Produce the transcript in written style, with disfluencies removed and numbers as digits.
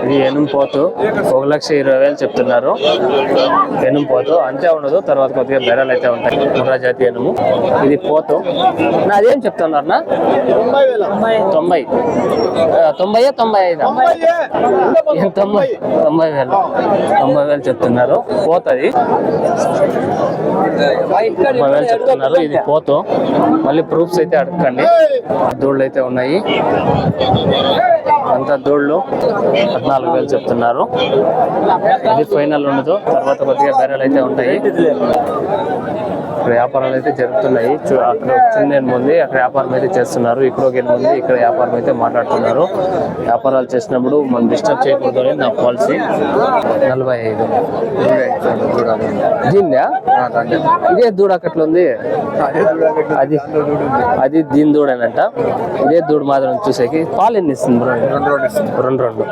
ఇది ఎనుము పోతు 1,20,000 చెప్తున్నారు. ఎనుము పోతు అంతే ఉండదు, తర్వాత కొద్దిగా బెరలు అయితే ఉంటాయి. ముర్రా జాతి ఎనుము. ఇది పోతు. అదేం చెప్తున్నారు నా 90 90,000 చెప్తున్నారు. పోతది 90,000 చెప్తున్నారు. ఇది పోతు. మళ్ళీ ప్రూఫ్స్ అయితే అడగండి. దూళ్ళు అయితే ఉన్నాయి, అంతా దూళ్ళు 14,000 చెప్తున్నారు. ఇది ఫైనల్ ఉండదు, తర్వాత కొద్దిగా బేరాలు అయితే ఉంటాయి. ఇక్కడ వ్యాపారాలు అయితే జరుగుతున్నాయి. అక్కడ చిన్న ఉంది, అక్కడ వ్యాపారం అయితే చేస్తున్నారు. ఇక్కడ ఒక ఉంది, ఇక్కడ వ్యాపారం అయితే మాట్లాడుతున్నారు. వ్యాపారాలు చేసినప్పుడు మనం డిస్టర్బ్ చేయకూడదు అని నా పాలసీ. 45 దీనిదా? ఇదే దూడ అక్కట్లో ఉంది, అది దీని దూడేనంట. ఇదే దూడ మాత్రం చూసేకి. పాలు ఎన్ని ఇస్తుంది? 2.